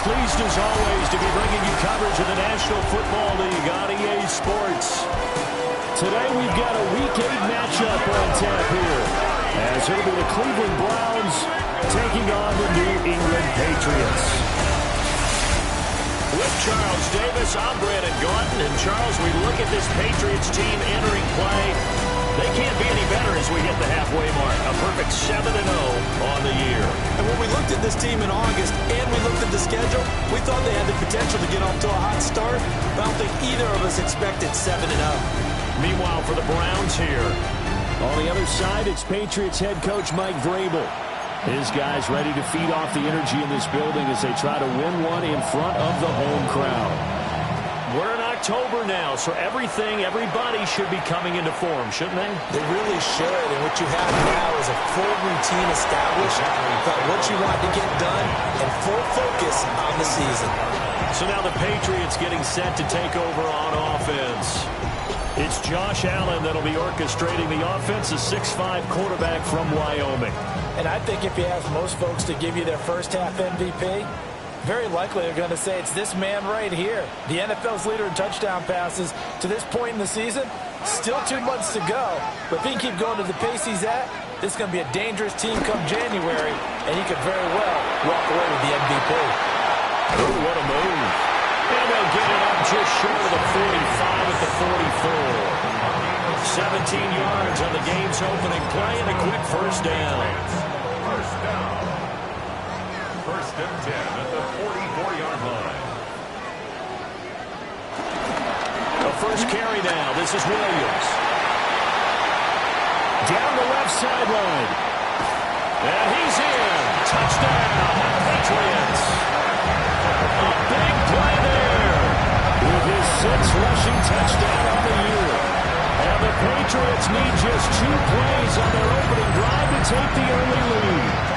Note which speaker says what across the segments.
Speaker 1: Pleased as always to be bringing you coverage of the National Football League on EA Sports. Today we've got a Week 8 matchup on tap here, as it'll be the Cleveland Browns taking on the New England Patriots. With Charles Davis, I'm Brandon Gaunton. And Charles, we look at this Patriots team entering play. They can't be any better as we hit the halfway mark. A perfect 7-0 on the year.
Speaker 2: And when we looked at this team in August and we looked at the schedule, we thought they had the potential to get off to a hot start. But I don't think either of us expected 7-0.
Speaker 1: Meanwhile, for the Browns here, on the other side, it's Patriots head coach Mike Vrabel. His guys ready to feed off the energy in this building as they try to win one in front of the home crowd. We're in October now, so everybody should be coming into form, shouldn't they?
Speaker 2: They really should, and what you have now is a full routine established, got what you want to get done, and full focus on the season.
Speaker 1: So now the Patriots getting set to take over on offense. It's Josh Allen that'll be orchestrating the offense, a 6'5" quarterback from Wyoming.
Speaker 3: And I think if you ask most folks to give you their first half MVP, very likely they're going to say it's this man right here. The NFL's leader in touchdown passes to this point in the season. Still 2 months to go. But if he can keep going to the pace he's at, this is going to be a dangerous team come January, and he could very well walk away with the MVP.
Speaker 1: Oh, what a move. And they'll get it up just short of the 45 at the 44. 17 yards on the game's opening play and a quick first down.
Speaker 4: First and 10 at the 44-yard line.
Speaker 1: The first carry now. This is Williams. Down the left sideline. And he's in. Touchdown, Patriots. A big play there with his 6th rushing touchdown on the year. And the Patriots need just 2 plays on their opening drive to take the early lead.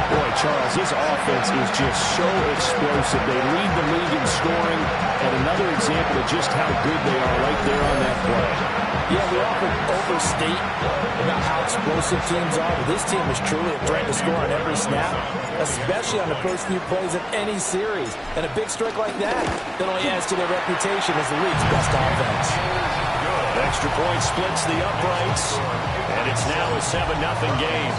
Speaker 1: Boy, Charles, this offense is just so explosive. They lead the league in scoring, and another example of just how good they are right there on that play.
Speaker 3: Yeah, we often overstate about how explosive teams are, but this team is truly a threat to score on every snap, especially on the first few plays of any series. And a big strike like that only adds to their reputation as the league's best offense.
Speaker 1: Extra point splits the uprights, and it's now a 7-0 game.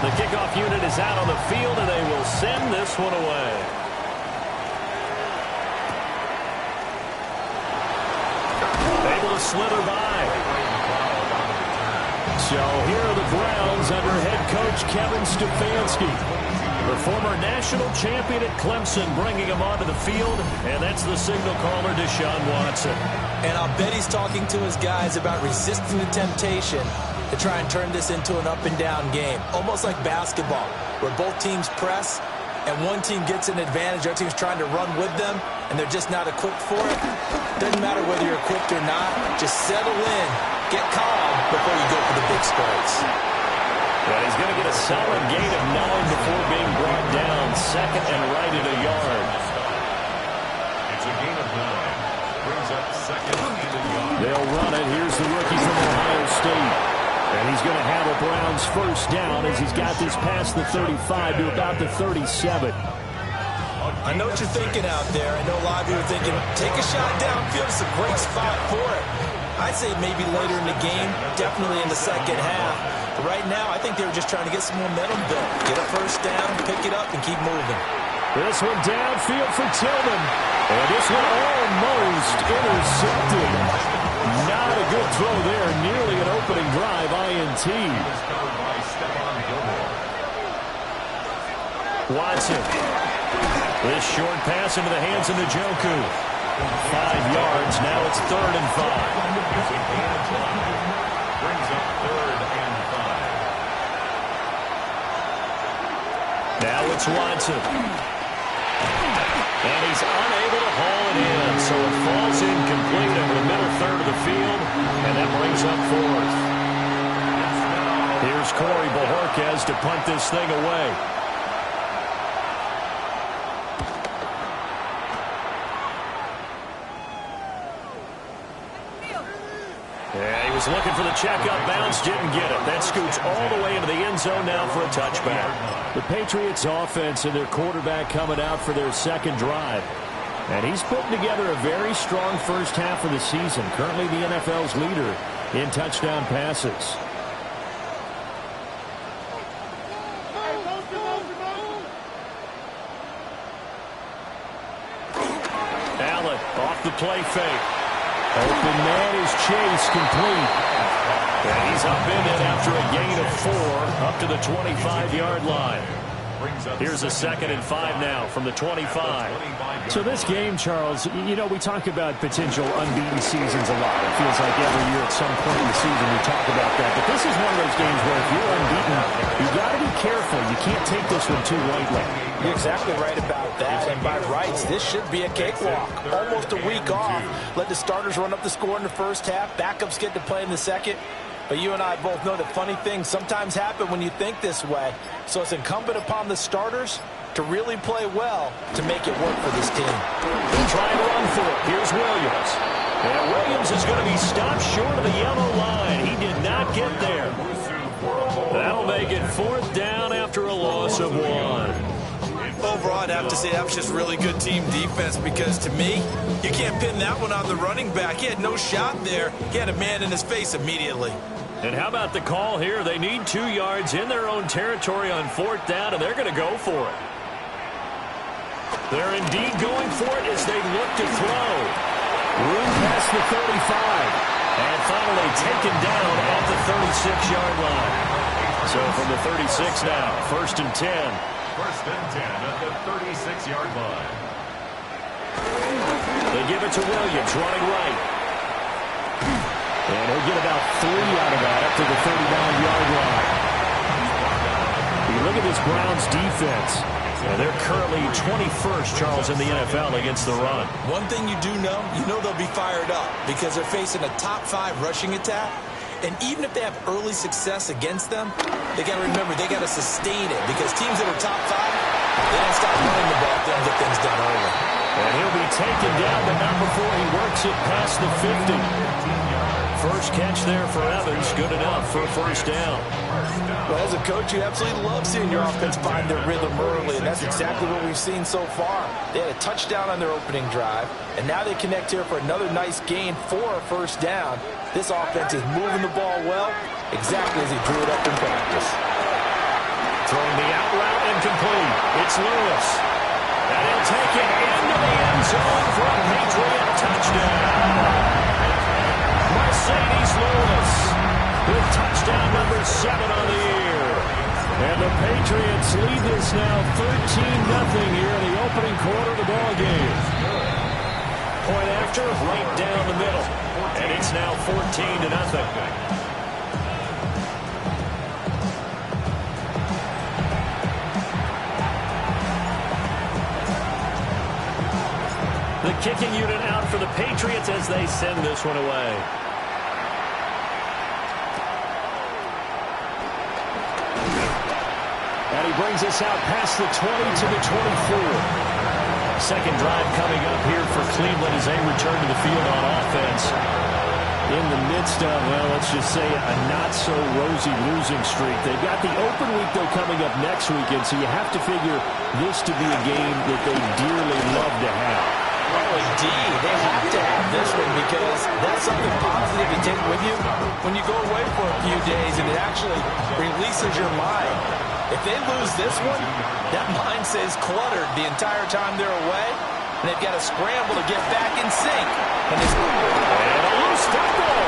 Speaker 1: The kickoff unit is out on the field, and they will send this one away. Able to slither by. So here are the Browns under head coach Kevin Stefanski. The former national champion at Clemson bringing him onto the field, and that's the signal caller, Deshaun Watson.
Speaker 2: And I'll bet he's talking to his guys about resisting the temptation to try and turn this into an up-and-down game, almost like basketball, where both teams press, and one team gets an advantage, the other team's trying to run with them, and they're just not equipped for it. Doesn't matter whether you're equipped or not, just settle in, get calm before you go for the big strikes.
Speaker 1: Well, he's going to get a solid gain of 9 before being brought down, second and right at a yard.
Speaker 4: It's a gain of 9. Brings up second and a yard.
Speaker 1: They'll run it. Here's the rookie from Ohio State. And he's going to have a Browns first down as he's got this past the 35 to about the 37.
Speaker 2: I know what you're thinking out there. I know a lot of you are thinking, take a shot downfield. It's a great spot for it. I'd say maybe later in the game, definitely in the second half. But right now, I think they were just trying to get some momentum built. Get a first down, pick it up, and keep moving.
Speaker 1: This one downfield for Tillman. And this one almost intercepted. Not a good throw there. Nearly an opening drive INT. Watson. This short pass into the hands of Njoku. 5 yards. Now it's 3rd and 5.
Speaker 4: Brings up 3rd and 5.
Speaker 1: Now it's Watson. And he's unable to haul it in, so it falls incomplete over the middle third of the field, and that brings up 4th. Here's Corey Bojorquez to punt this thing away. Was looking for the checkup bounce, didn't get it. That scoots all the way into the end zone now for a touchback. The Patriots offense and their quarterback coming out for their second drive. And he's putting together a very strong first half of the season. Currently the NFL's leader in touchdown passes. Allen off the play fake. Open man is Chase, complete. And he's up in it after a gain of 4 up to the 25-yard line. Here's a 2nd and 5 now from the 25.
Speaker 5: So this game, Charles, you know, we talk about potential unbeaten seasons a lot. It feels like every year at some point in the season we talk about that. But this is one of those games where if you're unbeaten, you've got to be careful. You can't take this one too lightly.
Speaker 3: You're exactly right about that. And by rights, this should be a cakewalk. Almost a week off. Let the starters run up the score in the first half. Backups get to play in the second. But you and I both know that funny things sometimes happen when you think this way. So it's incumbent upon the starters to really play well to make it work for this team.
Speaker 1: He'll try and run for it. Here's Williams. And Williams is going to be stopped short of the yellow line. He did not get there. That'll make it 4th down after a loss of 1.
Speaker 2: Overall, I'd have to say that was just really good team defense because, to me, you can't pin that one on the running back. He had no shot there. He had a man in his face immediately.
Speaker 1: And how about the call here? They need 2 yards in their own territory on 4th down, and they're going to go for it. They're indeed going for it as they look to throw. Room past the 35. And finally taken down at the 36-yard line. So from the 36 now, 1st and 10.
Speaker 4: 1st and 10 at the 36-yard line.
Speaker 1: They give it to Williams, running right. And he'll get about 3 out of that up to the 39-yard line. You look at this Browns defense. And they're currently 21st, Charles, in the NFL against the run.
Speaker 2: One thing you do know, they'll be fired up because they're facing a top 5 rushing attack. And even if they have early success against them, they got to remember they got to sustain it because teams that are top 5, they don't stop running the ball if they don't get things done early.
Speaker 1: And he'll be taken down, but not before he works it past the 50. First catch there for Evans, good enough for a 1st down.
Speaker 3: Well, as a coach, you absolutely love seeing your offense find their rhythm early, and that's exactly what we've seen so far. They had a touchdown on their opening drive, and now they connect here for another nice gain for a 1st down. This offense is moving the ball well, exactly as he drew it up in practice.
Speaker 1: Throwing the out route incomplete. It's Lewis. And he'll take it into the end zone for a Patriot touchdown. Mercedes Lewis with touchdown number 7 on the year. And the Patriots lead this now 13-0 here in the opening quarter of the ball game. Point after, right down the middle. And it's now 14-0. The kicking unit out for the Patriots as they send this one away. And he brings us out past the 20 to the 24. Second drive coming up here for Cleveland as they return to the field on offense. In the midst of, well, let's just say a not-so-rosy losing streak. They've got the open week, though, coming up next weekend, so you have to figure this to be a game that they dearly love to have.
Speaker 3: Oh, indeed. They have to have this one because that's something positive to take with you when you go away for a few days, and it actually releases your mind. If they lose this one, that mind stays cluttered the entire time they're away, and they've got to scramble to get back in sync. And
Speaker 1: a loose tackle.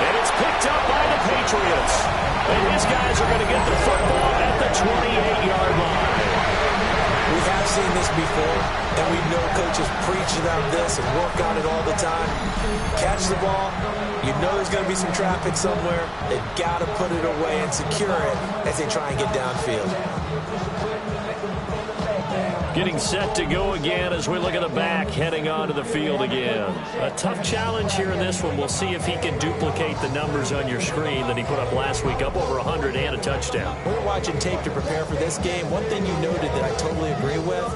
Speaker 1: And it's picked up by the Patriots. And his guys are going to get the football at the 28-yard line.
Speaker 2: We have seen this before, and we know coaches preach about this and work on it all the time. Catch the ball. You know there's going to be some traffic somewhere. They've got to put it away and secure it as they try and get downfield.
Speaker 1: Getting set to go again as we look at the back, heading onto the field again. A tough challenge here in this one. We'll see if he can duplicate the numbers on your screen that he put up last week, up over 100 and a touchdown.
Speaker 2: We're watching tape to prepare for this game. One thing you noted that I totally agree with,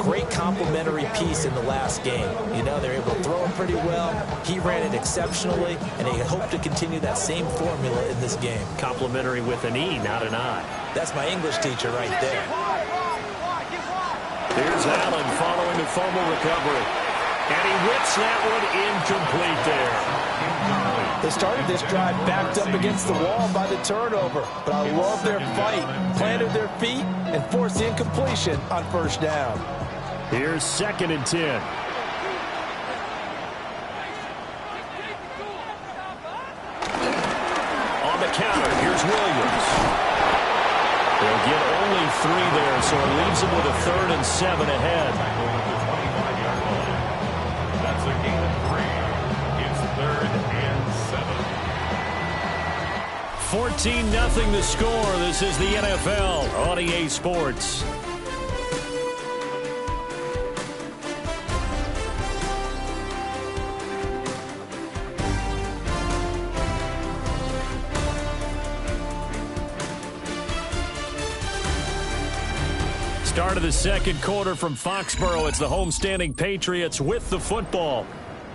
Speaker 2: great complementary piece in the last game. You know, they're able to throw it pretty well. He ran it exceptionally, and they hope to continue that same formula in this game.
Speaker 5: Complimentary with an E, not an I.
Speaker 2: That's my English teacher right there.
Speaker 5: Here's Allen following the fumble recovery. And he whips that one incomplete there.
Speaker 3: They started this drive backed up against the wall by the turnover, but I love their fight. Planted their feet and forced the incompletion on first down.
Speaker 5: Here's 2nd and 10. On the counter, here's Williams. They'll get only 3 there, so it leaves them with a 3rd and 7 ahead.
Speaker 4: That's a gain of 3. It's 3rd and 7.
Speaker 5: 14-0 the score. This is the NFL on EA Sports. Start of the second quarter from Foxborough. It's the homestanding Patriots with the football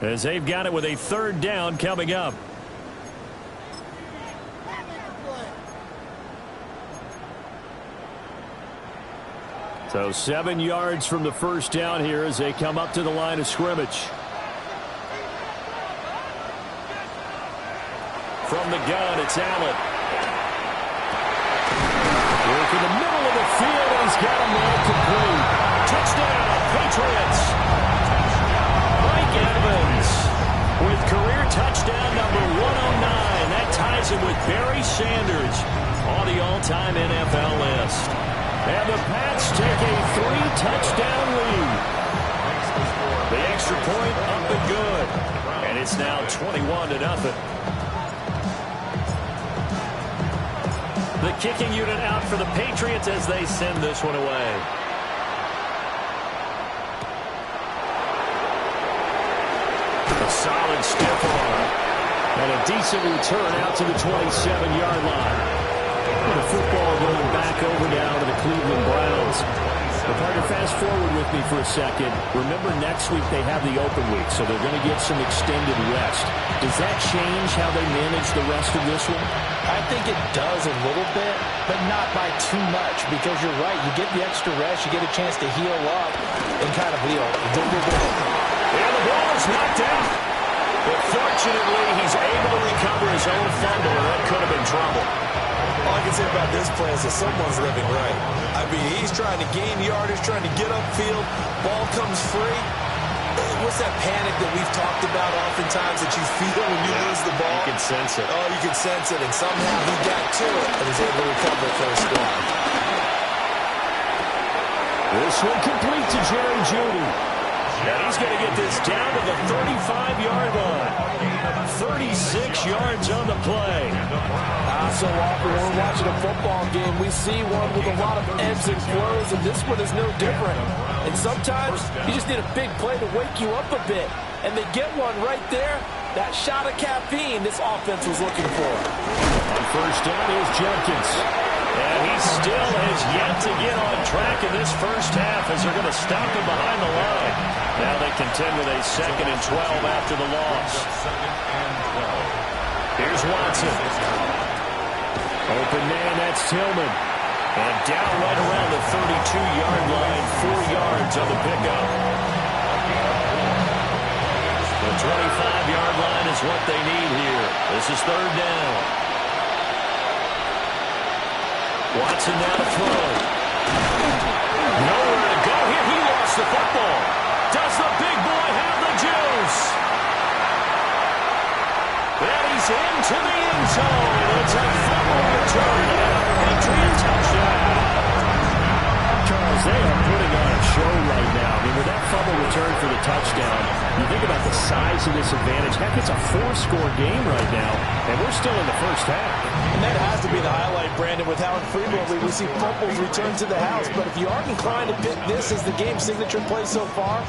Speaker 5: as they've got it with a 3rd down coming up. So 7 yards from the first down here as they come up to the line of scrimmage. From the gun, it's Allen. Work in the middle of the field. He's got a man complete. Touchdown, Patriots. Mike Evans with career touchdown number 109. That ties him with Barry Sanders on the all-time NFL list. And the Pats take a 3-touchdown lead. The extra point up and good. And it's now 21-0. The kicking unit out for the Patriots as they send this one away. A solid stiff arm. And a decent return out to the 27-yard line. The football going back over now to the Cleveland Browns. The partner, fast forward with me for a second. Remember, next week they have the open week, so they're going to get some extended rest. Does that change how they manage the rest of this one?
Speaker 3: I think it does a little bit, but not by too much, because you're right. You get the extra rest. You get a chance to heal up and kind of heal.
Speaker 5: And the ball is knocked out. But fortunately, he's able to recover his own fumble, and that could have been trouble.
Speaker 2: All I can say about this play is that someone's living right. I mean, he's trying to gain yardage, trying to get upfield. Ball comes free. What's that panic that we've talked about oftentimes that you feel when you lose the ball?
Speaker 5: You can sense it.
Speaker 2: Oh, you can sense it, and somehow he got to it and was able to recover for a squad.
Speaker 5: This one complete to Jerry Jeudy. And he's going to get this down to the 35-yard line. 36 yards on the play.
Speaker 3: So often when we're watching a football game, we see one with a lot of ebbs and flows, and this one is no different. And sometimes you just need a big play to wake you up a bit. And they get one right there. That shot of caffeine this offense was looking for.
Speaker 5: On first down, here's Jenkins. And he still has yet to get on track in this first half as they're going to stop him behind the line. Now they contend with a 2nd and 12 after the loss. Here's Watson. Open man, that's Tillman. And down right around the 32-yard line, 4 yards on the pickup. The 25-yard line is what they need here. This is 3rd down. Watson now to throw. Nowhere to go here. He lost the football. Does the big boy have the juice? And he's into the end zone. It's a fumble return and a Patriot touchdown. Charles, they are putting on a show right now. I mean, with that fumble return for the touchdown, you think about the size of this advantage. Heck, it's a 4-score game right now, and we're still in the first half.
Speaker 3: And that has to be the highlight, Brandon, with how infrequently we see fumbles return to the house. But if you aren't inclined to pick this as the game signature play so far,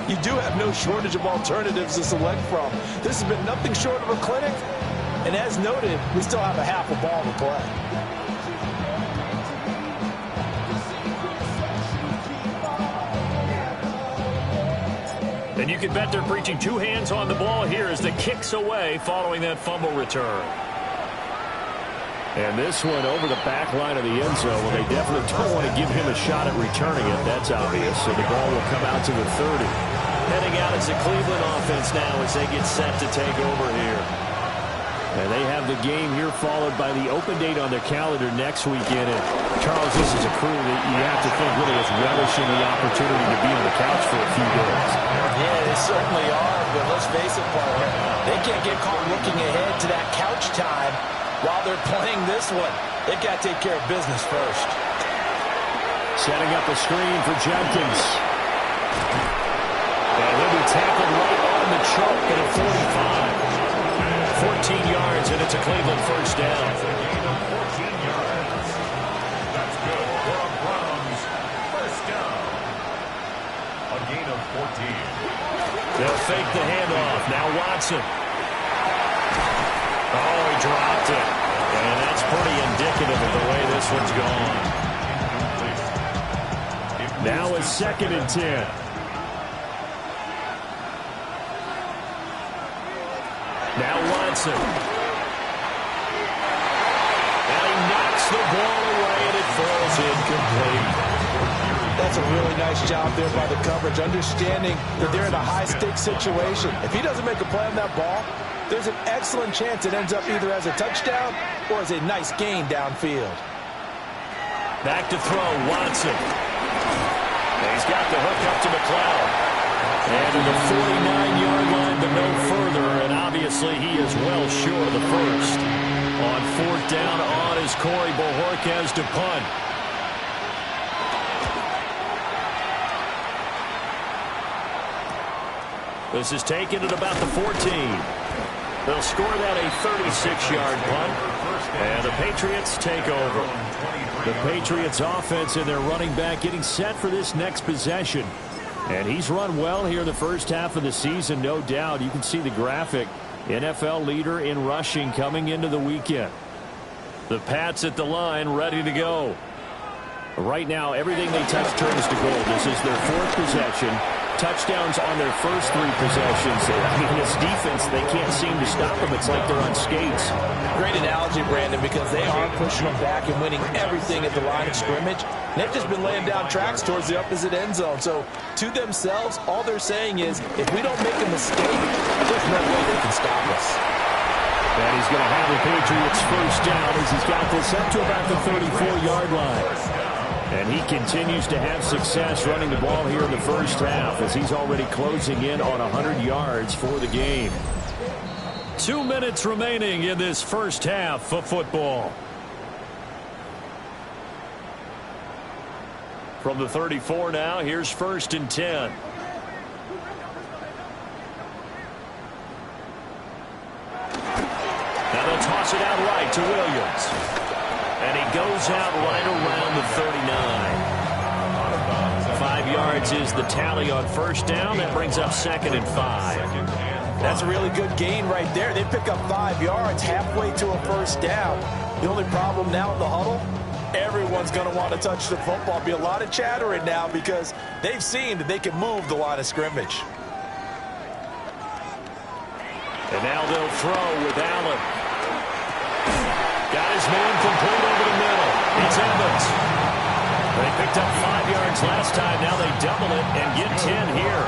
Speaker 3: you do have no shortage of alternatives to select from. This has been nothing short of a clinic. And as noted, we still have a half a ball to play.
Speaker 5: And you can bet they're preaching two hands on the ball here as the kick's away following that fumble return. And this one over the back line of the end zone. Well, they definitely don't want to give him a shot at returning it. That's obvious. So the ball will come out to the 30.
Speaker 1: Heading out is the Cleveland offense now as they get set to take over here.
Speaker 5: And they have the game here followed by the open date on their calendar next weekend. And Charles, this is a crew that you have to think really is relishing the opportunity to be on the couch for a few days.
Speaker 3: Yeah, they certainly are. But let's face it, partner, they can't get caught looking ahead to that couch time while they're playing this one. They've got to take care of business first.
Speaker 5: Setting up a screen for Jenkins. And he'll be tackled right on the chalk at a 45. 14 yards, and it's a Cleveland first down.
Speaker 4: That's good for a Browns first down. A gain of 14.
Speaker 5: They'll fake the handoff. Now Watson. Oh, he dropped it. And that's pretty indicative of the way this one's gone. Now a 2nd and 10. Now Watson. And he knocks the ball away, and it falls incomplete.
Speaker 3: That's a really nice job there by the coverage, understanding that they're in a high-stakes situation. If he doesn't make a play on that ball, there's an excellent chance it ends up either as a touchdown or as a nice gain downfield.
Speaker 5: Back to throw, Watson. And he's got the hook up to McLeod. And to the 49-yard line, but no further. And obviously, he is well short of the first. On 4th down, on is Corey Bojorquez to punt. This is taken at about the 14. They'll score that a 36-yard punt. And the Patriots take over. The Patriots offense and their running back getting set for this next possession. And he's run well here in the first half of the season, no doubt. You can see the graphic. NFL leader in rushing coming into the weekend. The Pats at the line, ready to go. Right now, everything they touch turns to gold. This is their 4th possession. Touchdowns on their first 3 possessions. I mean, this defense, they can't seem to stop them. It's like they're on skates.
Speaker 3: Great analogy, Brandon, because they are pushing them back and winning everything at the line of scrimmage. They've just been laying down tracks towards the opposite end zone. So, to themselves, all they're saying is, if we don't make a mistake, there's no way they can stop us.
Speaker 5: And he's going to have the Patriots first down as he's got this up to about the 34-yard line. And he continues to have success running the ball here in the first half as he's already closing in on 100 yards for the game. 2 minutes remaining in this first half of football. From the 34 now, here's 1st and 10. Now they'll toss it out right to Williams. And he goes out right around the 39. 5 yards is the tally on first down. That brings up 2nd and 5.
Speaker 3: That's a really good gain right there. They pick up 5 yards halfway to a first down. The only problem now in the huddle, everyone's going to want to touch the football. Be a lot of chattering now because they've seen that they can move the line of scrimmage.
Speaker 5: And now they'll throw with Allen. Got his man complete over the middle. It's Evans. They picked up 5 yards last time. Now they double it and get 10 here.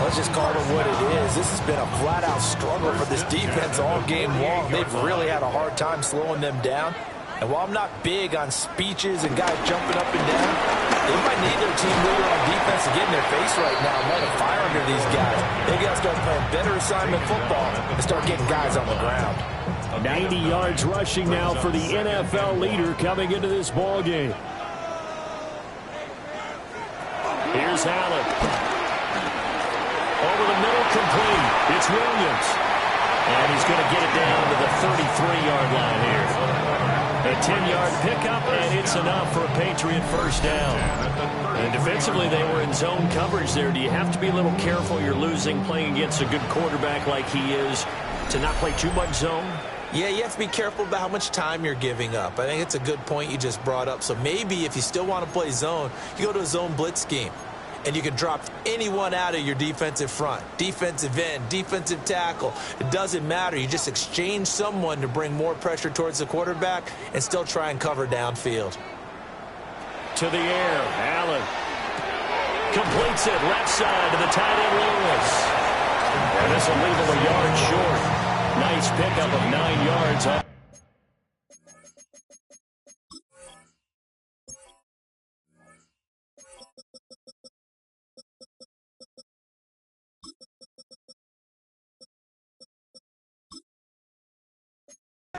Speaker 3: Let's just call it what it is. This has been a flat-out struggle for this defense all game long. They've really had a hard time slowing them down. And while I'm not big on speeches and guys jumping up and down, they might need their team leader on defense to get in their face right now and light a fire under these guys. They got to start playing better assignment football and start getting guys on the ground.
Speaker 5: 90 yards rushing now for the NFL leader coming into this ball game. Here's Allen. Over the middle, complete. It's Williams. And he's going to get it down to the 33-yard line here. A 10-yard pickup, and it's enough for a Patriot first down. And defensively, they were in zone coverage there. Do you have to be a little careful? You're losing, playing against a good quarterback like he is, to not play too much zone?
Speaker 2: Yeah, you have to be careful about how much time you're giving up. I think it's a good point you just brought up. So maybe if you still want to play zone, you go to a zone blitz scheme. and you can drop anyone out of your defensive front, defensive end, defensive tackle. It doesn't matter. You just exchange someone to bring more pressure towards the quarterback and still try and cover downfield.
Speaker 5: To the air, Allen completes it left side to the tight end Lewis. And this will leave him a yard short. Nice pickup of 9 yards up.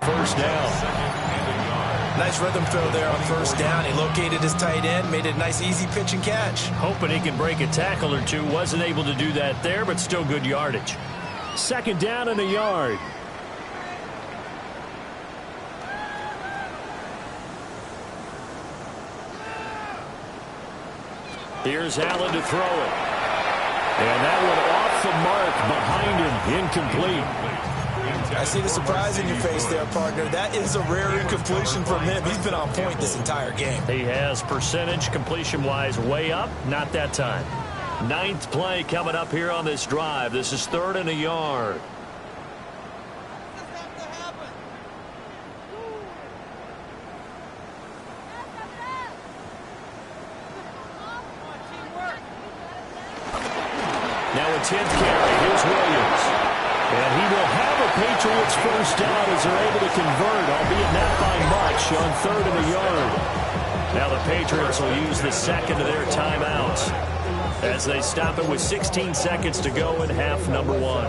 Speaker 5: First down.
Speaker 2: Nice rhythm throw there on first down. He located his tight end, made it a nice easy pitch and catch.
Speaker 5: Hoping he can break a tackle or two. Wasn't able to do that there, but still good yardage. Second down and a yard. Here's Allen to throw it. And that one off the mark behind him. Incomplete.
Speaker 2: I see the surprise in your face there, partner. That is a rare incompletion from him. He's been on point this entire game.
Speaker 5: He has percentage completion-wise way up. Not that time. 9th play coming up here on this drive. This is 3rd and a yard. Now a 10th carry. Here's Williams. And he will have a Patriots first down as they're able to convert, albeit not by much, on 3rd and a yard. Now the Patriots will use the second of their timeouts as they stop it with 16 seconds to go in half number 1.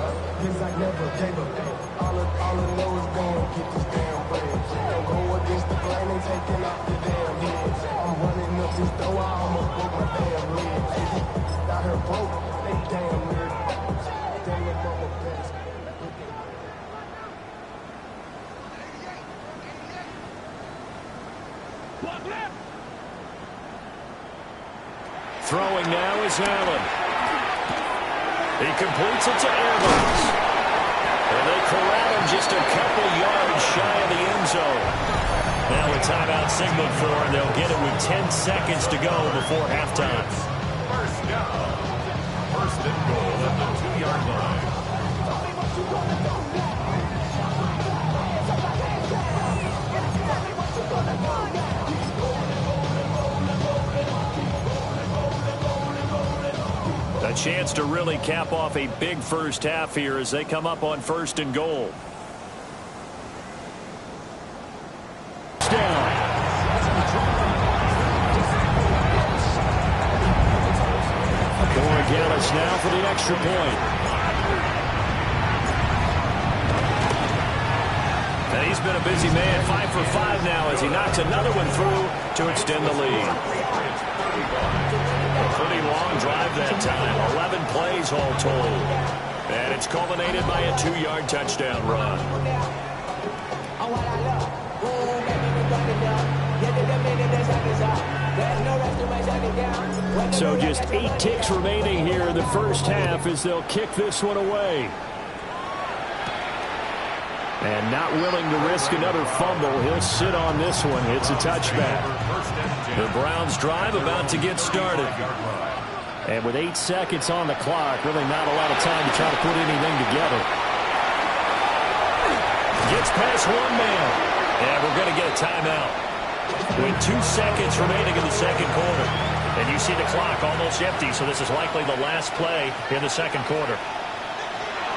Speaker 5: Throwing now is Allen. He completes it to Evans. And they corral him just a couple yards shy of the end zone. Now a timeout signaled for, and they'll get it with 10 seconds to go before halftime.
Speaker 4: First down. First and goal at the 2-yard line.
Speaker 5: A chance to really cap off a big first half here as they come up on 1st and goal. Down. Morgan now for the extra point. And he's been a busy man, 5 for 5 now as he knocks another one through to extend the lead. A pretty long drive that time, 11 plays all told. And it's culminated by a 2-yard touchdown run. So just 8 ticks remaining here in the first half as they'll kick this one away. And not willing to risk another fumble. He'll sit on this one. It's a touchback. The Browns drive about to get started. And with 8 seconds on the clock, really not a lot of time to try to put anything together. Gets past one man. And we're going to get a timeout. With 2 seconds remaining in the second quarter. And you see the clock almost empty, so this is likely the last play in the second quarter.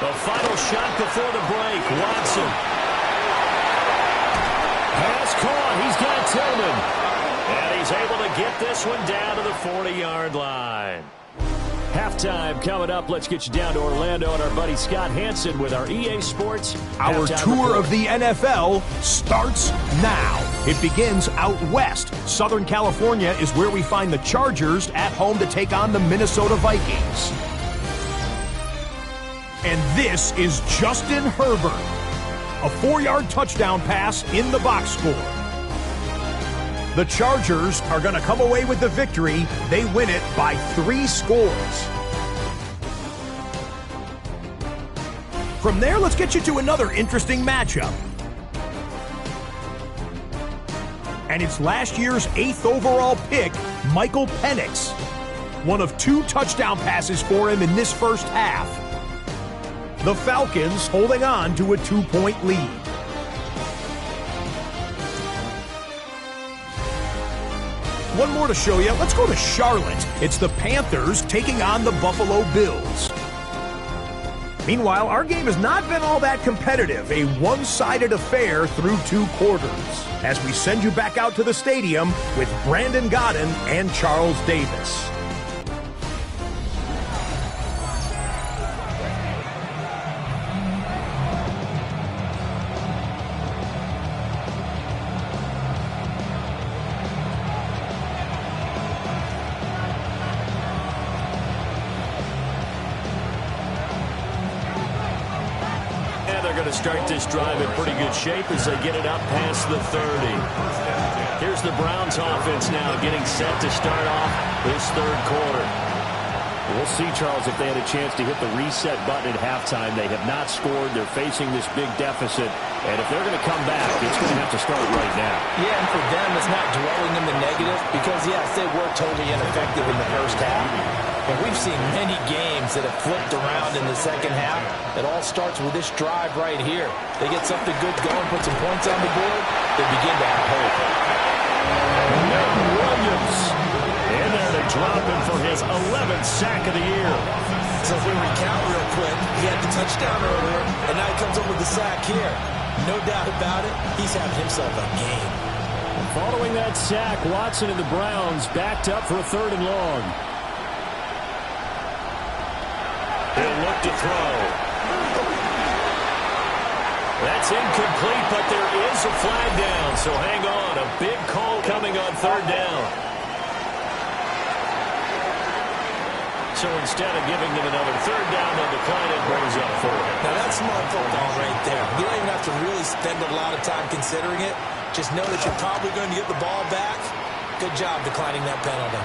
Speaker 5: The final shot before the break. Watson. Pass caught. He's got Tillman. And he's able to get this one down to the 40-yard line. Halftime coming up. Let's get you down to Orlando and our buddy Scott Hansen with our EA Sports.
Speaker 6: Our tour of the NFL starts now. It begins out west. Southern California is where we find the Chargers at home to take on the Minnesota Vikings. And this is Justin Herbert. A 4-yard touchdown pass in the box score. The Chargers are going to come away with the victory. They win it by 3 scores. From there, let's get you to another interesting matchup. And it's last year's 8th overall pick, Michael Penix, one of 2 touchdown passes for him in this first half. The Falcons holding on to a 2-point lead. One more to show you. Let's go to Charlotte. It's the Panthers taking on the Buffalo Bills. Meanwhile, our game has not been all that competitive, a one-sided affair through 2 quarters. As we send you back out to the stadium with Brandon Godden and Charles Davis.
Speaker 1: Start this drive in pretty good shape as they get it up past the 30. Here's the Browns offense now getting set to start off this third quarter.
Speaker 5: We'll see, Charles, if they had a chance to hit the reset button at halftime. They have not scored. They're facing this big deficit. And if they're going to come back, it's going to have to start right now.
Speaker 2: Yeah, and for them, it's not dwelling in the negative because, yes, they were totally ineffective in the first half. But we've seen many games that have flipped around in the second half. It all starts with this drive right here. They get something good going, put some points on the board, they begin to have hope.
Speaker 1: Madden Williams in there to drop him for his 11th sack of the year.
Speaker 2: So if we recount real quick, he had the touchdown earlier, and now he comes up with the sack here. No doubt about it, he's having himself a game.
Speaker 5: Following that sack, Watson and the Browns backed up for a 3rd and long.
Speaker 1: He'll look to throw. That's incomplete, but there is a flag down, so hang on. A big call coming on 3rd down. So instead of giving them another 3rd down, they'll decline it, brings up 4.
Speaker 2: Now that's smart football right there. You don't even have to really spend a lot of time considering it. Just know that you're probably going to get the ball back. Good job declining that penalty.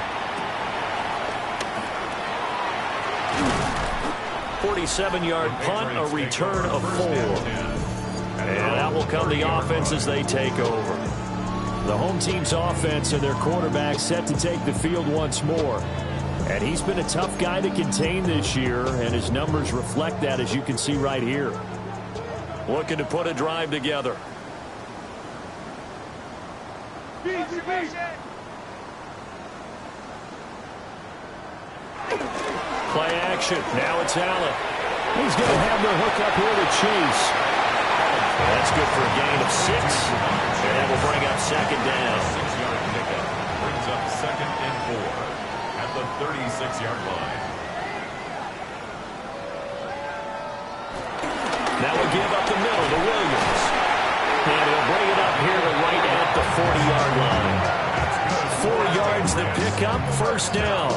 Speaker 1: 47-yard punt, a return of 4. And that will come the offense as they take over.
Speaker 5: The home team's offense and their quarterback set to take the field once more. And he's been a tough guy to contain this year, and his numbers reflect that, as you can see right here.
Speaker 1: Looking to put a drive together. Play action. Now it's Allen.
Speaker 5: He's going to have the hook up here to Chase.
Speaker 1: That's good for a gain of 6. And that will bring up 2nd down.
Speaker 4: 6-yard pickup brings up 2nd and 4 at the 36-yard line.
Speaker 1: Now we'll give up the middle to Williams. And he'll bring it up here to right at the 40-yard line. 4 yards the pickup, 1st down.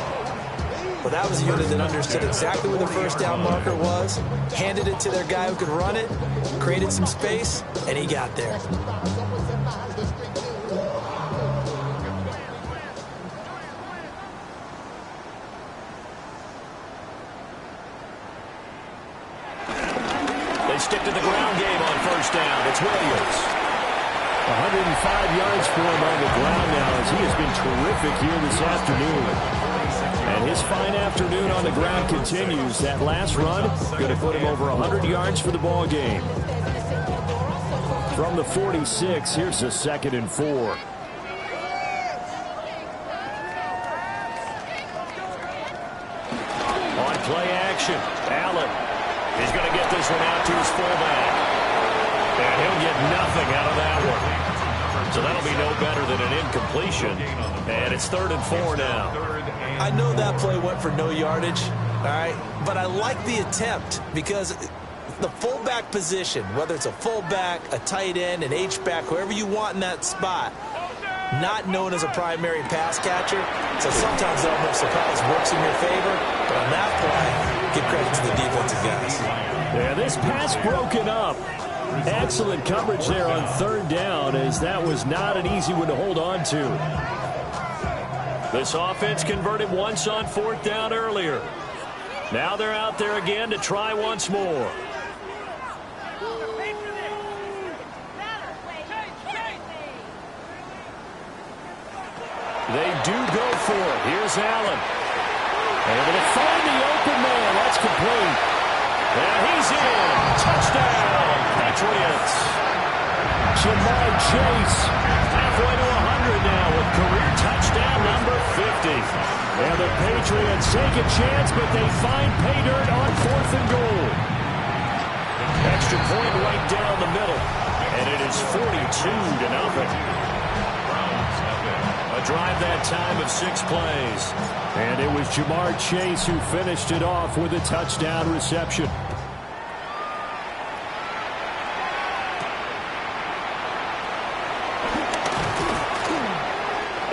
Speaker 2: Well, that was a unit that understood exactly where the 1st down marker was, handed it to their guy who could run it, created some space, and he got there.
Speaker 1: They stick to the ground game on 1st down. It's Williams.
Speaker 5: 105 yards for him on the ground now, as he has been terrific here this afternoon. And his fine afternoon on the ground continues. That last run going to put him over 100 yards for the ball game. From the 46, here's a 2nd and 4.
Speaker 1: On play action, Allen. He's going to get this one out to his fullback. And he'll get nothing out of that one. So that'll be no better than an incompletion. And it's 3rd and 4 now.
Speaker 2: I know that play went for no yardage, all right? But I like the attempt because the fullback position, whether it's a fullback, a tight end, an H-back, whoever you want in that spot, not known as a primary pass catcher. So sometimes the almost surprise works in your favor. But on that play, give credit to the defensive guys.
Speaker 5: Yeah, this pass broken up. Excellent coverage there on 3rd down, as that was not an easy one to hold on to.
Speaker 1: This offense converted once on 4th down earlier. Now they're out there again to try once more. They do go for it. Here's Allen.
Speaker 5: Jamar Chase.
Speaker 1: Halfway to 100 now with career touchdown number 50.
Speaker 5: And the Patriots take a chance, but they find pay dirt on 4th and goal.
Speaker 1: Extra point right down the middle. And it is 42-0. A drive that time of 6 plays.
Speaker 5: And it was Jamar Chase who finished it off with a touchdown reception.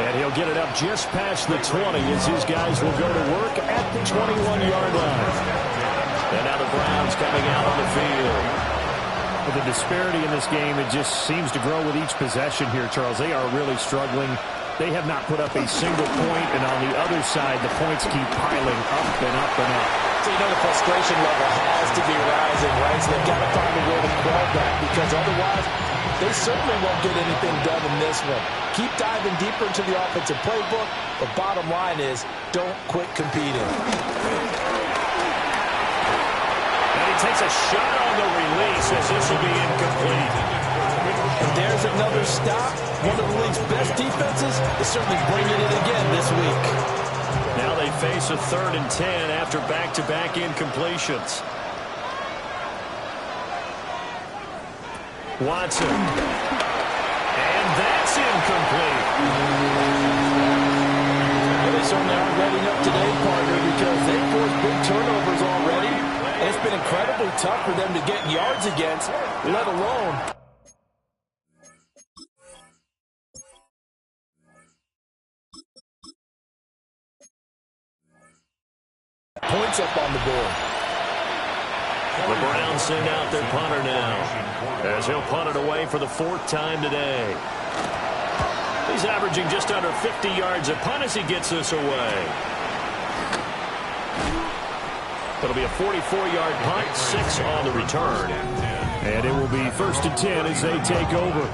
Speaker 5: And he'll get it up just past the 20 as his guys will go to work at the 21-yard line.
Speaker 1: And now the Browns coming out on the field.
Speaker 5: But the disparity in this game, it just seems to grow with each possession here, Charles. They are really struggling. They have not put up a single point, and on the other side, the points keep piling up and up and up.
Speaker 2: So you know the frustration level has to be rising, right? So they've got to find a way to quell that, because otherwise they certainly won't get anything done in this one. Keep diving deeper into the offensive playbook, but bottom line is don't quit competing.
Speaker 1: And he takes a shot on the release as this will be incomplete.
Speaker 2: And there's another stop. One of the league's best defenses is certainly bringing it again this week.
Speaker 1: Now they face a 3rd and 10 after back-to-back incompletions. Watson. And that's incomplete.
Speaker 2: Well, they certainly aren't letting up today, partner, because they've forced big turnovers already. And it's been incredibly tough for them to get yards against, let alone points up on the board.
Speaker 1: The Browns send out their punter now, as he'll punt it away for the 4th time today. He's averaging just under 50 yards a punt as he gets this away. It'll be a 44-yard punt, 6 on the return.
Speaker 5: And it will be 1st and 10 as they take over.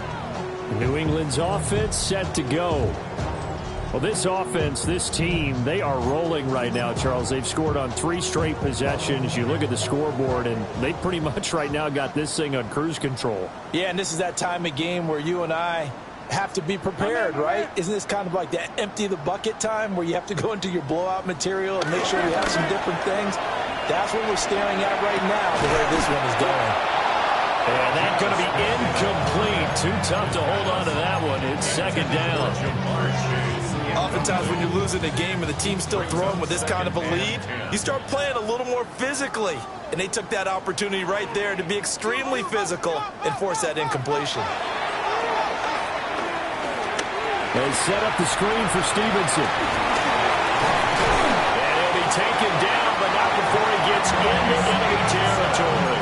Speaker 5: New England's offense set to go. Well, this offense, this team, they are rolling right now, Charles. They've scored on 3 straight possessions. You look at the scoreboard, and they pretty much right now got this thing on cruise control.
Speaker 2: Yeah, and this is that time of game where you and I have to be prepared, right? Isn't this kind of like that empty the bucket time where you have to go into your blowout material and make sure you have some different things? That's what we're staring at right now, the way this one is going.
Speaker 1: And that's going to be incomplete. Too tough to hold on to that one. It's 2nd down.
Speaker 2: Oftentimes when you're losing a game and the team's still throwing with this kind of a lead, you start playing a little more physically. And they took that opportunity right there to be extremely physical and force that incompletion.
Speaker 5: They set up the screen for Stevenson.
Speaker 1: And he'll be taken down, but not before he gets into enemy territory.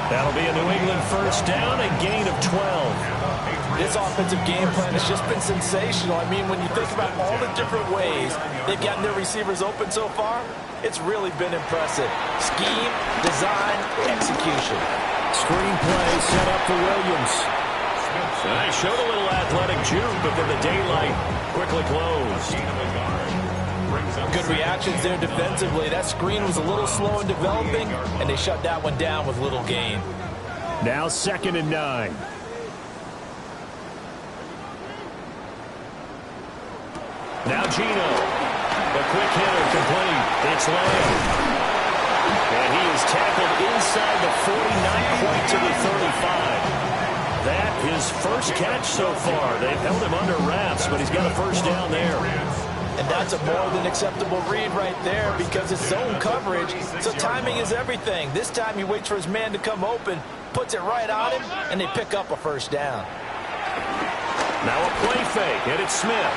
Speaker 1: That'll be a New England 1st down, a gain of 12.
Speaker 2: This offensive game plan has just been sensational. I mean, when you think about all the different ways they've gotten their receivers open so far, it's really been impressive. Scheme, design, execution.
Speaker 5: Screenplay set up for Williams.
Speaker 1: They showed a little athletic juke, but then the daylight quickly closed.
Speaker 2: Good reactions there defensively. That screen was a little slow in developing, and they shut that one down with little gain.
Speaker 5: Now 2nd and 9.
Speaker 1: Now Gino. The quick hitter complete. It's Lane. And he is tackled inside the 40, quite to the 35. That his first catch so far. They've held him under wraps, but he's got a 1st down there.
Speaker 2: And that's a more than acceptable read right there because it's zone coverage, so timing is everything. This time he waits for his man to come open, puts it right on him, and they pick up a 1st down.
Speaker 1: Now a play fake, and it's Smith.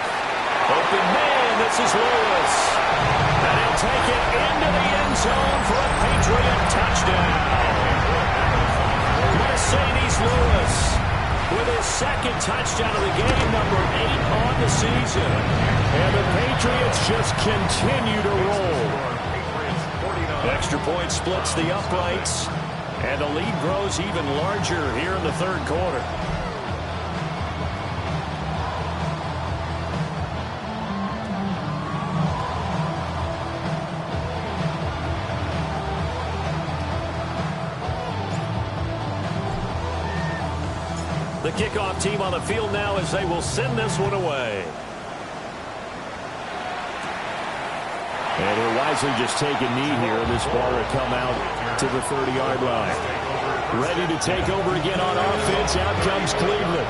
Speaker 1: Open man, this is Lewis. And he'll take it into the end zone for a Patriot touchdown. Mercedes Lewis with his 2nd touchdown of the game, number 8 on the season.
Speaker 5: And the Patriots just continue to roll.
Speaker 1: Extra point splits the uprights, and the lead grows even larger here in the 3rd quarter. The kickoff team on the field now as they will send this one away.
Speaker 5: And he'll wisely just take a knee here. This ball will come out to the 30-yard line. Ready to take over again on offense. Out comes Cleveland.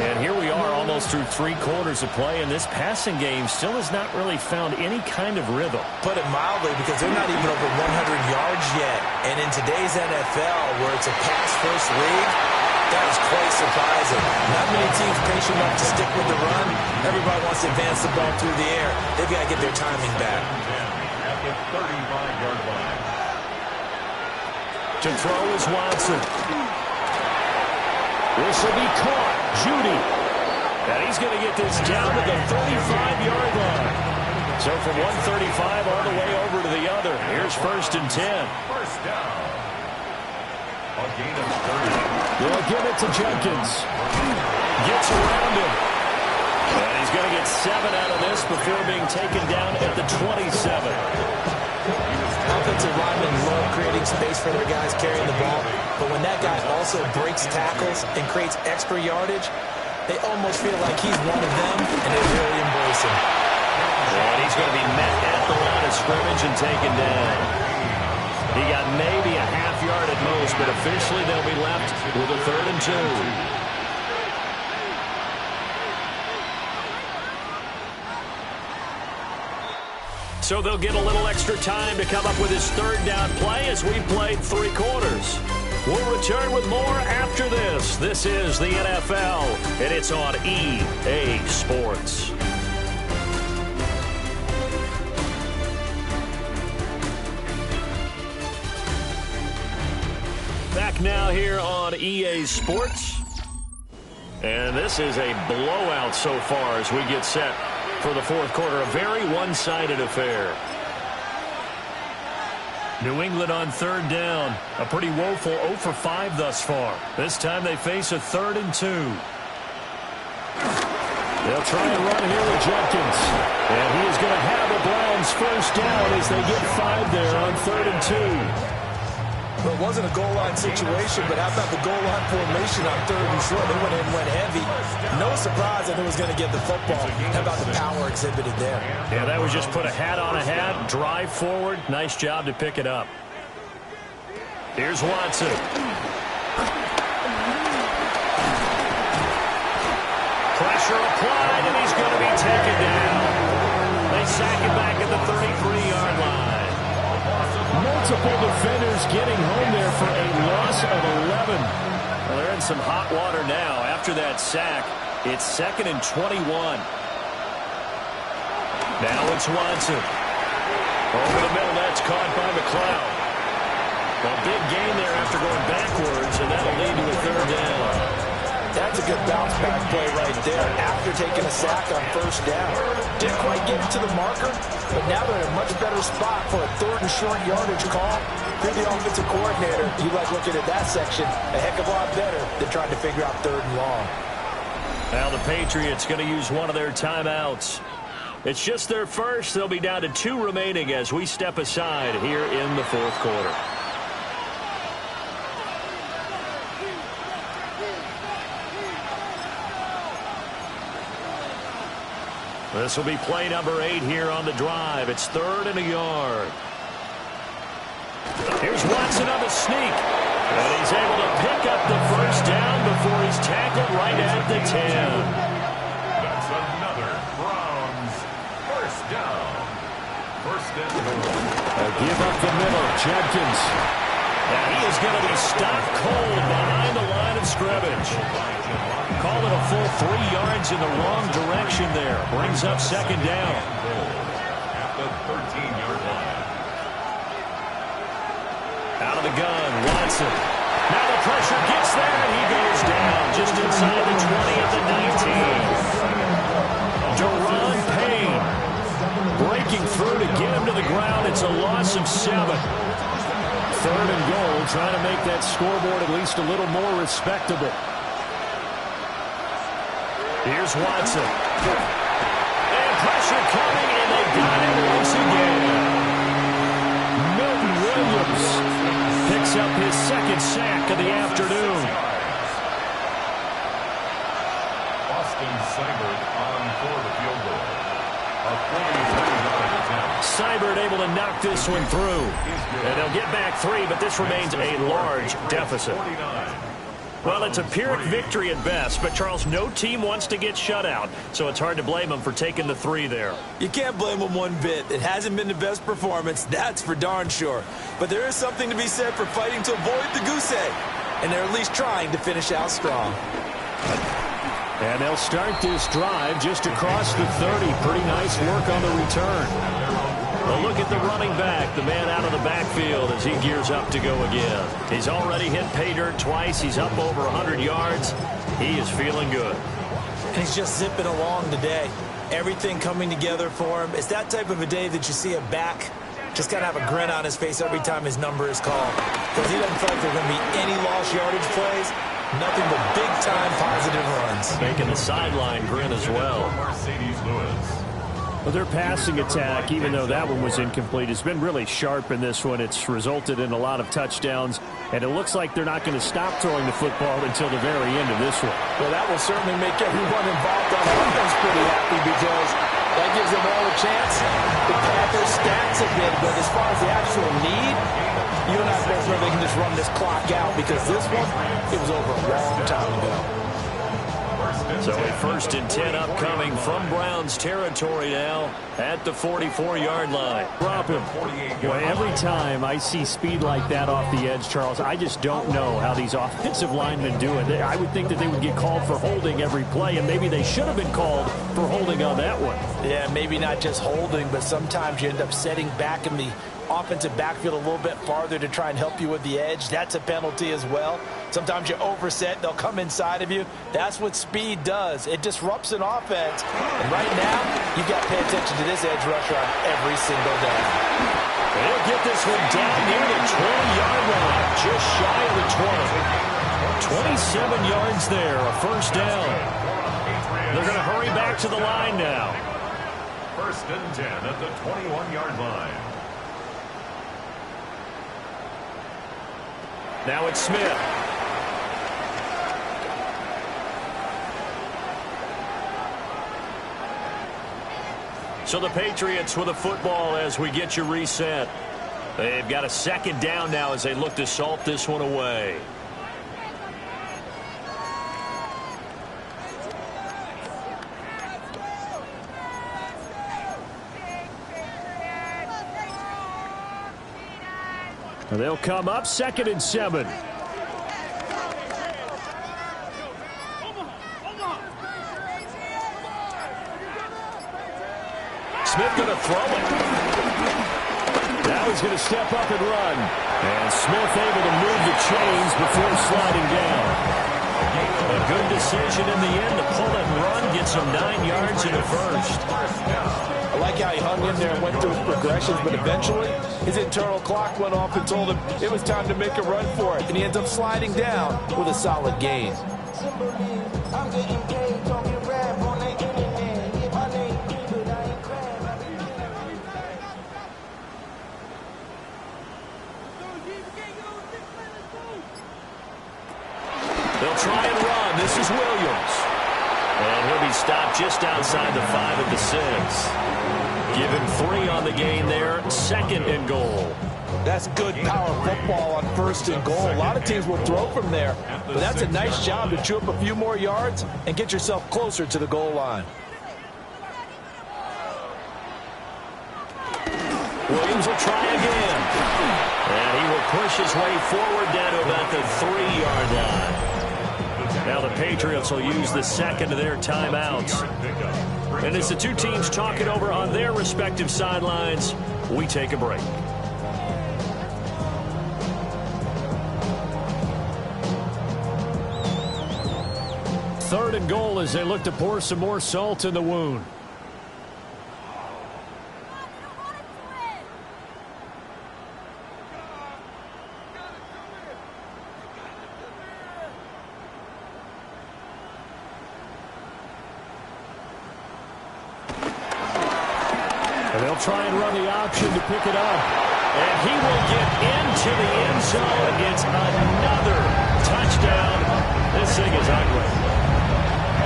Speaker 1: And here we are almost through 3 quarters of play, and this passing game still has not really found any kind of rhythm.
Speaker 2: Put it mildly, because they're not even over 100 yards yet. And in today's NFL, where it's a pass-first league, that is quite surprising. Not many teams patient enough to stick with the run. Everybody wants to advance the ball through the air. They've got to get their timing back.
Speaker 4: At the 35-yard line.
Speaker 1: To throw is Watson. This will be caught. Judy. And he's going to get this down to the 35-yard line. So from 135 all the way over to the other. Here's 1st and 10.
Speaker 4: First down. A gain of 30.
Speaker 5: They'll give it to Jenkins.
Speaker 1: Gets around him. And he's going to get 7 out of this before being taken down at the 27.
Speaker 2: Offensive linemen love creating space for their guys carrying the ball, but when that guy also breaks tackles and creates extra yardage, they almost feel like he's one of them, and they really embrace him.
Speaker 1: And he's going to be met at the line of scrimmage and taken down. He got maybe a half yard at most, but officially they'll be left with a 3rd and 2. So they'll get a little extra time to come up with his 3rd down play as we played 3 quarters. We'll return with more after this. This is the NFL, and it's on EA Sports. Back now here on EA Sports. And this is a blowout so far as we get set for the 4th quarter. A very one-sided affair. New England on 3rd down. A pretty woeful 0 for 5 thus far. This time they face a 3rd and 2.
Speaker 5: They'll try and run here with Jenkins. And he is going to have the Browns 1st down as they get 5 there on 3rd and 2.
Speaker 2: Well, it wasn't a goal line situation, but how about the goal line formation on 3rd and short? They went in and went heavy. No surprise that it was going to get the football. How about the power exhibited there?
Speaker 1: Yeah, that was just put a hat on a hat, drive forward. Nice job to pick it up. Here's Watson. Pressure applied, and he's going to be taken down. They sack him back at the 33-yard line.
Speaker 5: Multiple defenders getting home there for a loss of 11.
Speaker 1: Well, they're in some hot water now. After that sack, it's 2nd and 21. Now it's Watson. Over the middle, that's caught by McLeod. A big gain there after going backwards, and that'll lead to a 3rd down.
Speaker 2: That's a good bounce-back play right there after taking a sack on 1st down. Didn't quite get it to the marker, but now they're in a much better spot for a 3rd and short yardage call. If you're the offensive coordinator, you like looking at that section a heck of a lot better than trying to figure out 3rd and long.
Speaker 1: Now the Patriots going to use one of their timeouts. It's just their first. They'll be down to 2 remaining as we step aside here in the 4th quarter. This will be play number 8 here on the drive. It's 3rd and a yard. Here's Watson on the sneak. And he's able to pick up the 1st down before he's tackled right at the 10.
Speaker 4: That's another Browns 1st down. 1st and 4.
Speaker 5: Give up the middle. Jenkins.
Speaker 1: Now he is going to be stopped cold behind the line of scrimmage. Call it a full 3 yards in the wrong direction there. Brings up 2nd down.
Speaker 4: At the 13-yard line.
Speaker 1: Out of the gun, Watson. Now the pressure gets there, and he goes down just inside the 20 at the 19. Deron Payne breaking through to get him to the ground. It's a loss of 7.
Speaker 5: 3rd and goal, trying to make that scoreboard at least a little more respectable.
Speaker 1: Here's Watson. And pressure coming, and they got him once again.
Speaker 5: Milton Williams
Speaker 1: picks up his 2nd sack of the afternoon.
Speaker 4: Justin Seibert on for the field goal. A 43-yard attempt.
Speaker 1: Seibert able to knock this one through. And they'll get back 3, but this remains a large deficit.
Speaker 4: 49.
Speaker 1: Well, it's a Pyrrhic victory at best, but, Charles, no team wants to get shut out, so it's hard to blame them for taking the 3 there.
Speaker 2: You can't blame them one bit. It hasn't been the best performance, that's for darn sure. But there is something to be said for fighting to avoid the goose egg, and they're at least trying to finish out strong.
Speaker 5: And they'll start this drive just across the 30. Pretty nice work on the return.
Speaker 1: A look at the running back, the man out of the backfield as he gears up to go again. He's already hit pay dirt twice. He's up over 100 yards. He is feeling good.
Speaker 2: And he's just zipping along today. Everything coming together for him. It's that type of a day that you see a back just got to have a grin on his face every time his number is called. Because he doesn't feel like there are going to be any lost yardage plays. Nothing but big-time positive runs.
Speaker 1: Making the sideline grin as well.
Speaker 4: Mercedes Lewis.
Speaker 5: Well, their passing attack, even though that one was incomplete, has been really sharp in this one. It's resulted in a lot of touchdowns, and it looks like they're not going to stop throwing the football until the very end of this one.
Speaker 3: Well, that will certainly make everyone involved on offense pretty happy because that gives them all a chance to pad their stats a bit. But as far as the actual need, you and I both know they can just run this clock out because this one, it was over a long time ago.
Speaker 1: So a 1st and 10 upcoming from Browns territory now at the 44-yard line.
Speaker 5: Drop him. Boy, every time I see speed like that off the edge, Charles, I just don't know how these offensive linemen do it. I would think that they would get called for holding every play, and maybe they should have been called for holding on that one.
Speaker 3: Yeah, maybe not just holding, but sometimes you end up setting back in the offensive backfield a little bit farther to try and help you with the edge. That's a penalty as well. Sometimes you overset, they'll come inside of you. That's what speed does. It disrupts an offense. And right now, you've got to pay attention to this edge rusher on every single day.
Speaker 1: They'll get this one down near the 20-yard line, just shy of the 20. 27 yards there, a 1st down. They're going to hurry back to the line now.
Speaker 4: 1st and 10 at the 21-yard line.
Speaker 1: Now it's Smith. So the Patriots with a football as we get you reset. They've got a 2nd down now as they look to salt this one away.
Speaker 5: They'll come up 2nd and 7.
Speaker 1: Smith going to throw it.
Speaker 5: Now he's going to step up and run. And Smith able to move the chains before sliding down.
Speaker 1: A good decision in the end to pull and run, get some 9 yards in the 1st.
Speaker 3: I like how he hung in there and went through his progressions, but eventually his internal clock went off and told him it was time to make a run for it. And he ends up sliding down with a solid gain.
Speaker 1: They'll try and run. This is Williams. And he'll be stopped just outside the 5 at the 6. Give him 3 on the gain there. 2nd and goal.
Speaker 3: That's good power football on 1st and goal. A lot of teams will throw from there, but that's a nice job to chew up a few more yards and get yourself closer to the goal line.
Speaker 1: Williams will try again. And he will push his way forward down to about the 3-yard line. Now the Patriots will use the 2nd of their timeouts. And as the two teams talk it over on their respective sidelines, we take a break.
Speaker 5: Third and goal as they look to pour some more salt in the wound. And they'll try and run the option to pick it up.
Speaker 1: And he will get into the end zone and gets another touchdown. This thing is ugly.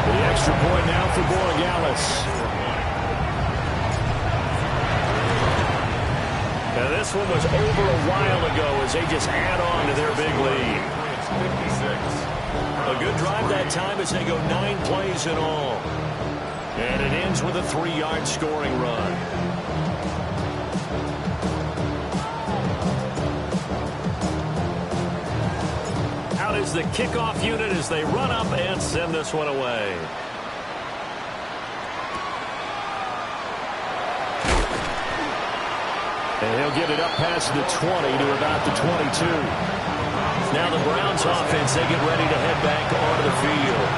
Speaker 1: The extra point now for Borregales. Now this one was over a while ago as they just add on to their big lead. A good drive that time as they go 9 plays in all. And it ends with a 3-yard scoring run. Out is the kickoff unit as they run up and send this one away. And he'll get it up past the 20 to about the 22. Now the Browns offense, they get ready to head back onto the field.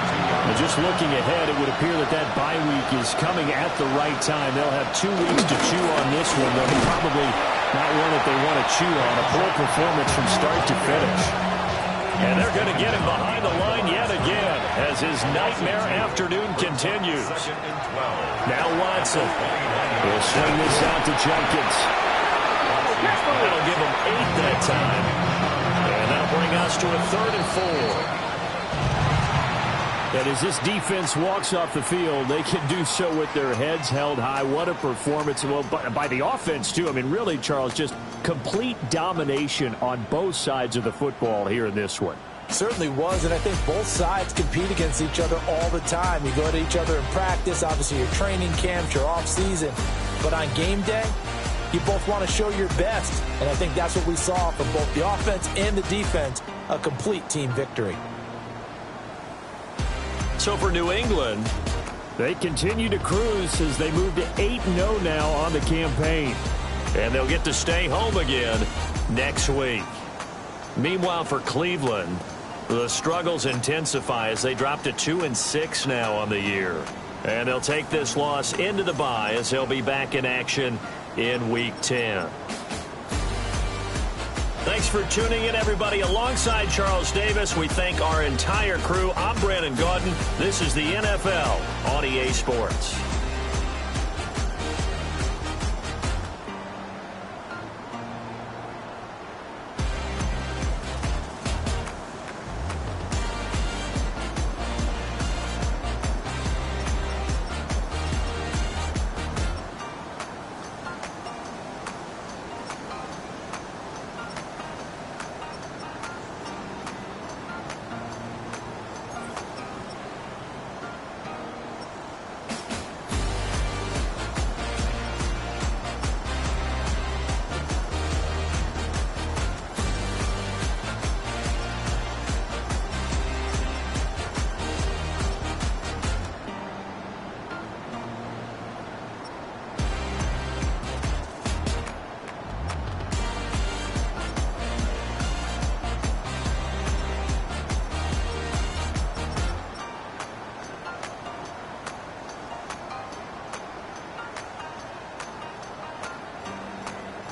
Speaker 1: And just looking ahead, it would appear that that bye week is coming at the right time. They'll have 2 weeks to chew on this one, though probably not one that they want to chew on. A poor performance from start to finish. And they're going to get him behind the line yet again as his nightmare afternoon continues. Now Watson will swing this out to Jenkins. That'll give him 8 that time. And that'll bring us to a 3rd and 4. And as this defense walks off the field, they can do so with their heads held high. What a performance. Well, by the offense, too. I mean, really, Charles, just complete domination on both sides of the football here in this one.
Speaker 3: Certainly was, and I think both sides compete against each other all the time. You go to each other in practice, obviously your training camps, your off-season. But on game day, you both want to show your best. And I think that's what we saw from both the offense and the defense, a complete team victory.
Speaker 1: So for New England, they continue to cruise as they move to 8-0 now on the campaign. And they'll get to stay home again next week. Meanwhile, for Cleveland, the struggles intensify as they drop to 2-6 now on the year. And they'll take this loss into the bye as they'll be back in action in Week 10. Thanks for tuning in, everybody. Alongside Charles Davis, we thank our entire crew. I'm Brandon Gaudin. This is the NFL on EA Sports.